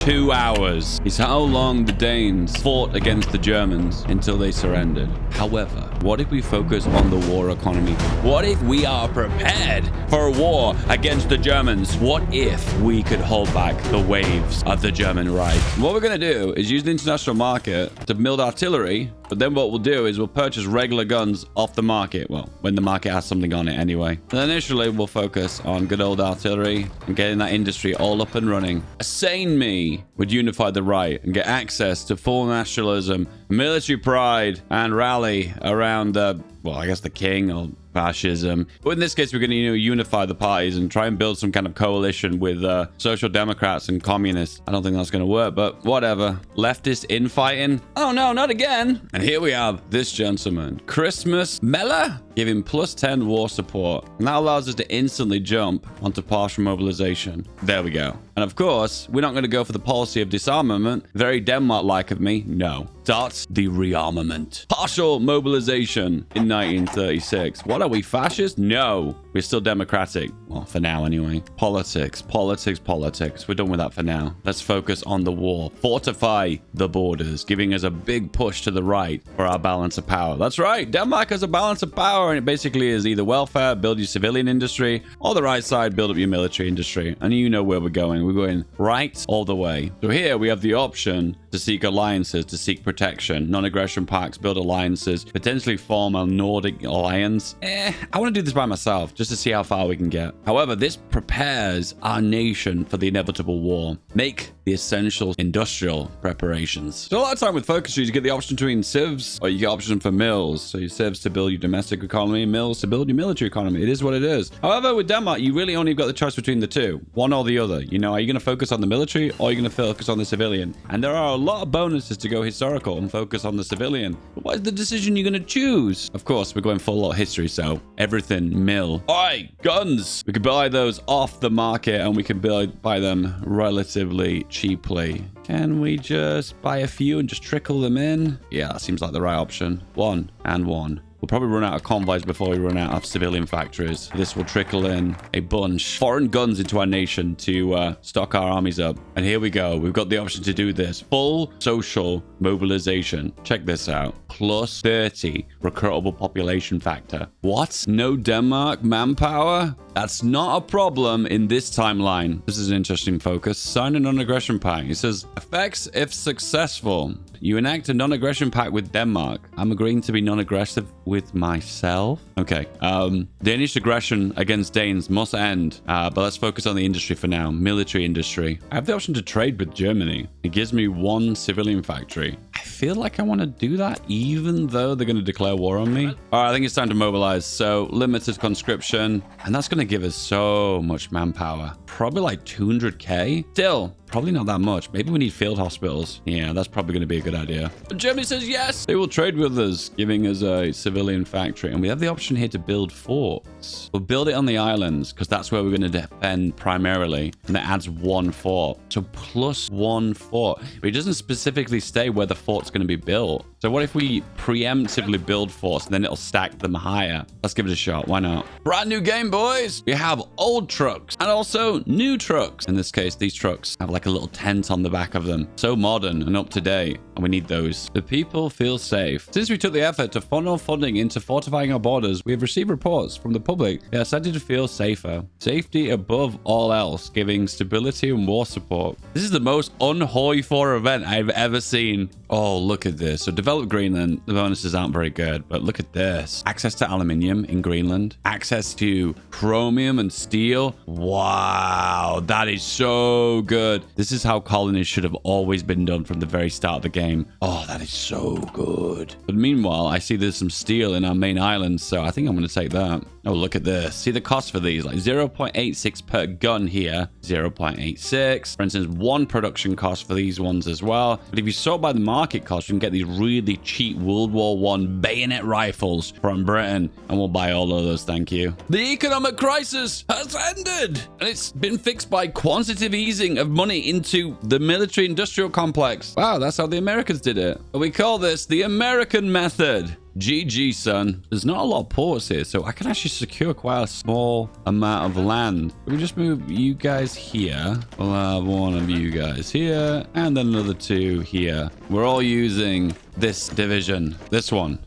2 hours is how long the Danes fought against the Germans until they surrendered. However, what if we focus on the war economy? What if we are prepared for a war against the Germans? What if we could hold back the waves of the German Reich? What we're going to do is use the international market to build artillery, but then what we'll do is we'll purchase regular guns off the market. Well, when the market has something on it anyway. And initially, we'll focus on good old artillery and getting that industry all up and running. A sane me would unify the right and get access to full nationalism, military pride, and rally around well, I guess the king or fascism. But in this case, we're going to unify the parties and try and build some kind of coalition with social democrats and communists. I don't think that's going to work, but whatever. Leftist infighting? Oh no, not again. And here we have this gentleman, Christmas Mella, giving +10 war support. And that allows us to instantly jump onto partial mobilization. There we go. And of course, we're not going to go for the policy of disarmament. Very Denmark-like of me. No. Start the rearmament. Partial mobilization in 1936. What are we, fascist? No. We're still democratic. Well, for now anyway. Politics. We're done with that for now. Let's focus on the war. Fortify the borders, giving us a big push to the right for our balance of power. That's right. Denmark has a balance of power, and it basically is either welfare, build your civilian industry, or the right side, build up your military industry. And you know where we're going. We're going right all the way. So here we have the option to seek alliances, to seek protection, non-aggression pacts, build alliances, potentially form a Nordic alliance. I want to do this by myself just to see how far we can get. However, this prepares our nation for the inevitable war. Make the essential industrial preparations. So a lot of time with focus trees, you get the option between civs, or you get option for mills. So your civs to build your domestic economy, mills to build your military economy. It is what it is. However, with Denmark, you really only got the choice between the two, one or the other. You know, are you going to focus on the military or are you going to focus on the civilian? And there are a lot of bonuses to go historical and focus on the civilian. But what is the decision you're going to choose? Of course, we're going full lot history, so everything mill. All right, guns. We could buy those off the market and we can buy them relatively cheaply. Can we just buy a few and just trickle them in? Yeah, that seems like the right option. One and one. We'll probably run out of convoys before we run out of civilian factories. This will trickle in a bunch foreign guns into our nation to stock our armies up. And here we go. We've got the option to do this. Full social mobilization. Check this out. +30 recruitable population factor. What? No Denmark manpower? That's not a problem in this timeline. This is an interesting focus. Sign a non-aggression pact. It says, effects if successful. You enact a non-aggression pact with Denmark. I'm agreeing to be non-aggressive with myself. Okay. Danish aggression against Danes must end. But let's focus on the industry for now. Military industry. I have the option to trade with Germany. It gives me 1 civilian factory. I feel like I want to do that even though they're going to declare war on me. All right, I think it's time to mobilize. So limited conscription. And that's going to give us so much manpower. Probably like 200k. Still, probably not that much. Maybe we need field hospitals. Yeah, that's probably going to be a good idea. But Germany says yes. They will trade with us, giving us a civilian factory. And we have the option here to build forts. We'll build it on the islands because that's where we're going to defend primarily. And that adds 1 fort. So +1 fort. But it doesn't specifically say where the fort's going to be built. So what if we preemptively build forts and then it'll stack them higher? Let's give it a shot. Why not? Brand new game, boys. We have old trucks and also new trucks. In this case, these trucks have like a little tent on the back of them. So modern and up to date. And we need those. The people feel safe. Since we took the effort to funnel funding into fortifying our borders, we have received reports from the public. They are starting to feel safer. Safety above all else, giving stability and war support. This is the most unhoy for event I've ever seen. Oh, look at this. So develop Greenland. The bonuses aren't very good, but look at this. Access to aluminium in Greenland. Access to chromium and steel. Wow, that is so good. This is how colonies should have always been done from the very start of the game. Oh, that is so good. But meanwhile, I see there's some steel in our main island, so I think I'm going to take that. Oh, look at this. See the cost for these, like 0.86 per gun here, 0.86. For instance, 1 production cost for these ones as well. But if you sort by the market cost, you can get these really cheap World War I bayonet rifles from Britain, and we'll buy all of those, thank you. The economic crisis has ended, and it's been fixed by quantitative easing of money into the military industrial complex. Wow, that's how the Americans did it. We call this the American method. GG, son. There's not a lot of ports here, so I can actually secure quite a small amount of land. We just move you guys here. We'll have one of you guys here, and then another two here. We're all using this division. This one.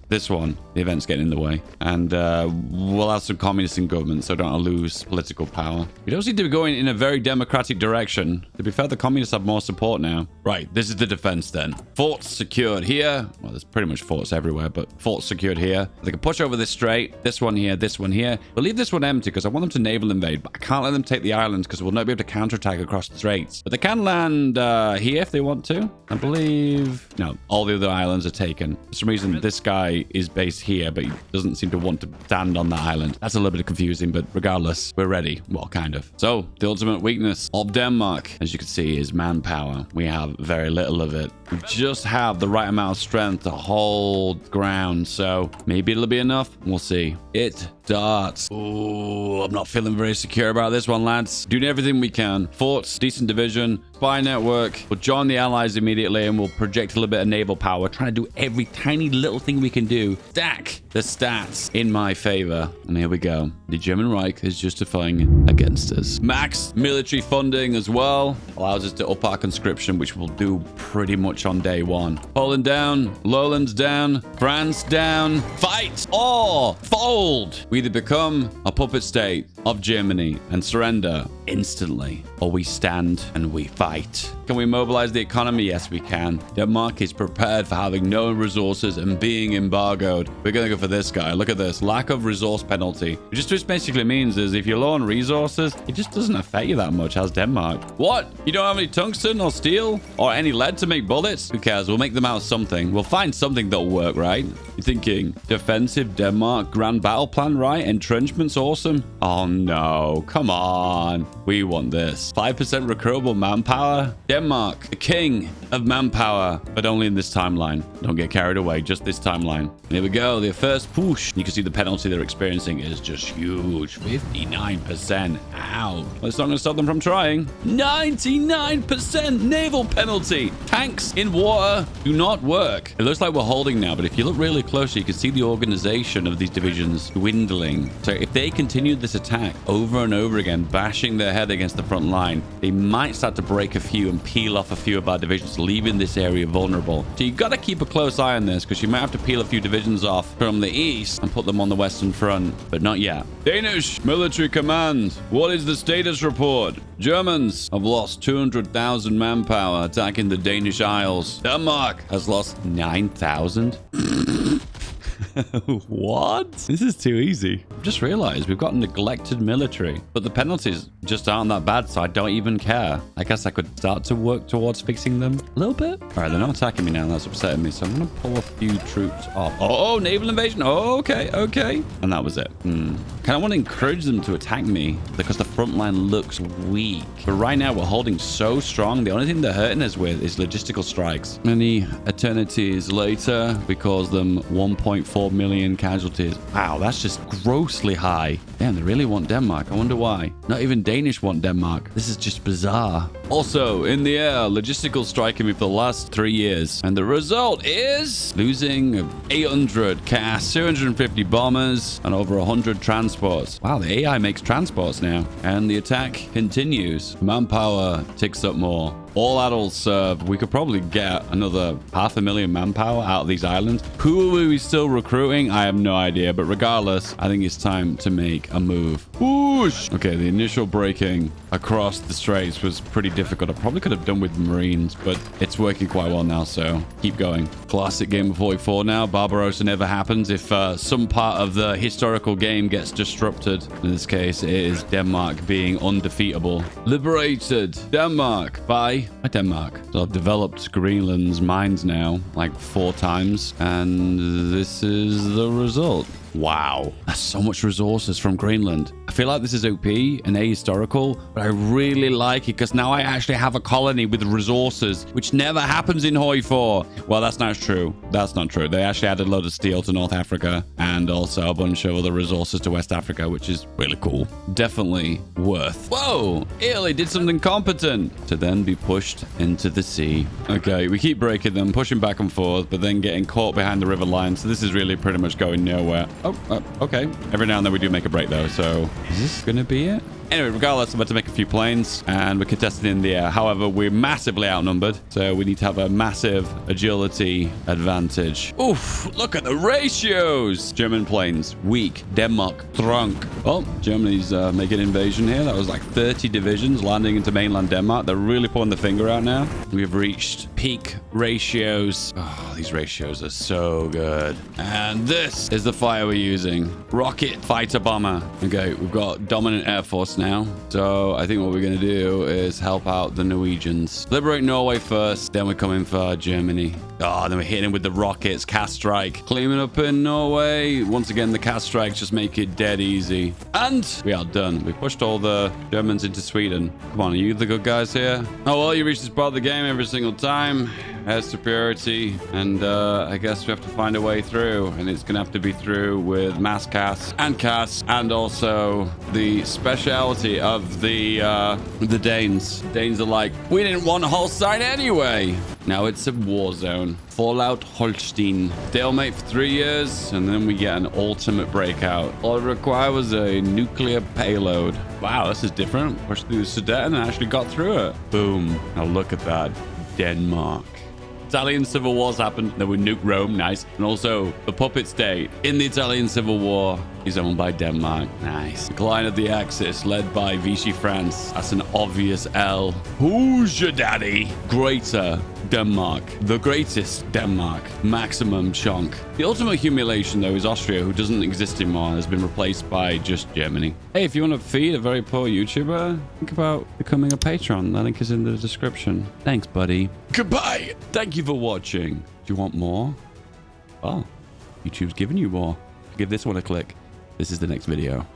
The event's getting in the way. And we'll have some communists in government, so don't lose political power. We don't seem to be going in a very democratic direction. To be fair, the communists have more support now. Right, this is the defense then. Forts secured here. Well, there's pretty much forts everywhere, but forts secured here. They can push over this strait. This one here, this one here. We'll leave this one empty because I want them to naval invade, but I can't let them take the islands because we'll not be able to counterattack across the straits. But they can land here if they want to. I believe... No, all the other islands are taken. For some reason, this guy is based here, but he doesn't seem to want to stand on that island. That's a little bit confusing, but regardless, we're ready. Well, kind of. So, the ultimate weakness of Denmark, as you can see, is manpower. We have very little of it. We just have the right amount of strength to hold ground, so maybe it'll be enough. We'll see. It darts. Oh, I'm not feeling very secure about this one, lads. Doing everything we can. Forts, decent division, spy network. We'll join the allies immediately and we'll project a little bit of naval power. We're trying to do every tiny little thing we can do. Stack the stats in my favor. And here we go. The German Reich is justifying against us. Max military funding as well. Allows us to up our conscription, which we'll do pretty much on day one. Poland down. Lowlands down. France down. Fight or fold. We either become a puppet state of Germany and surrender instantly, or we stand and we fight. Can we mobilize the economy? Yes, we can. Denmark is prepared for having no resources and being embargoed. We're going to go for this guy. Look at this. Lack of resource penalty. Which just basically means is if you're low on resources, it just doesn't affect you that much as Denmark. What? You don't have any tungsten or steel or any lead to make bullets? Who cares? We'll make them out of something. We'll find something that'll work, right? You're thinking defensive Denmark, grand battle plan, right? Entrenchment's awesome. Oh no, come on. We want this. 5% recruitable manpower. Denmark, the king of manpower, but only in this timeline. Don't get carried away, just this timeline. And here we go, their first push. You can see the penalty they're experiencing is just huge. 59%. Ow. Well, it's not going to stop them from trying. 99% naval penalty. Tanks in water do not work. It looks like we're holding now, but if you look really closely, you can see the organization of these divisions dwindling. So if they continue this attack over and over again, bashing their head against the front line, they might start to break a few and peel off a few of our divisions, leaving this area vulnerable. So you've got to keep a close eye on this because you might have to peel a few divisions off from the east and put them on the western front, but not yet. Danish military command. What is the status report? Germans have lost 200,000 manpower attacking the Danish Isles. Denmark has lost 9,000. What? This is too easy. I've just realized we've got a neglected military, but the penalties just aren't that bad, so I don't even care. I guess I could start to work towards fixing them a little bit. All right, they're not attacking me now. That's upsetting me, so I'm going to pull a few troops off. Oh, naval invasion. Oh, okay. And that was it. Kind of want to encourage them to attack me because the front line looks weak. But right now, we're holding so strong. The only thing they're hurting us with is logistical strikes. Many eternities later, we cause them 1.4 million casualties. Wow, that's just grossly high. Damn, they really want Denmark. I wonder why. Not even Danish want Denmark. This is just bizarre. Also, in the air, logistical striking me for the last 3 years. And the result is losing 800 CAS, 250 bombers, and over 100 transports. Wow, the AI makes transports now. And the attack continues. Manpower ticks up more. All adults served. We could probably get another 500,000 manpower out of these islands. Who are we still recruiting? I have no idea. But regardless, I think it's time to make a move. Whoosh! Okay, the initial breaking across the straits was pretty difficult. I probably could have done with Marines, but it's working quite well now, so keep going. Classic game of 44 now. Barbarossa never happens if some part of the historical game gets disrupted. In this case, it is Denmark being undefeatable. Liberated Denmark by Denmark. So I've developed Greenland's mines now like 4 times, and this is the result. Wow. That's so much resources from Greenland. I feel like this is OP and ahistorical, but I really like it because now I actually have a colony with resources, which never happens in Hoi 4. Well, that's not true. That's not true. They actually added a load of steel to North Africa and also a bunch of other resources to West Africa, which is really cool. Definitely worth. Whoa, Italy did something competent to then be pushed into the sea. Okay, we keep breaking them, pushing back and forth, but then getting caught behind the river line. So this is really pretty much going nowhere. Oh, okay. Every now and then we do make a break though. So is this going to be it? Anyway, regardless, I'm about to make a few planes and we're contesting in the air. However, we're massively outnumbered, so we need to have a massive agility advantage. Oof, look at the ratios. German planes, weak. Denmark, strong. Well, Germany's making an invasion here. That was like 30 divisions landing into mainland Denmark. They're really pulling the finger out now. We've reached peak ratios. Oh, these ratios are so good. And this is the fire we're using. Rocket fighter bomber. Okay, we've got dominant air force now. So I think what we're going to do is help out the Norwegians. Liberate Norway first, then we're coming for Germany. Oh, then we're hitting with the rockets. Cast strike. Cleaning up in Norway. Once again, the cast strikes just make it dead easy. And we are done. We pushed all the Germans into Sweden. Come on, are you the good guys here? Oh, well, you reach this part of the game every single time. Air superiority. And I guess we have to find a way through. And it's going to have to be through with mass cast and also the speciality of the Danes. Danes are like, we didn't want Holstein anyway. Now it's a war zone. Fallout Holstein. Stalemate for 3 years, and then we get an ultimate breakout. All it required was a nuclear payload. Wow, this is different. Pushed through the Sudetenland and actually got through it. Boom. Now look at that. Denmark. Italian Civil Wars happened. Then we nuked Rome. Nice. And also, the puppet state in the Italian Civil War is owned by Denmark. Nice. Decline of the Axis, led by Vichy France. That's an obvious L. Who's your daddy? Greater Denmark. The greatest Denmark. Maximum chunk. The ultimate humiliation, though, is Austria, who doesn't exist anymore, has been replaced by just Germany. Hey, if you want to feed a very poor YouTuber, think about becoming a patron. The link is in the description. Thanks, buddy. Goodbye. Thank you for watching. Do you want more? Oh, YouTube's giving you more. Give this one a click. This is the next video.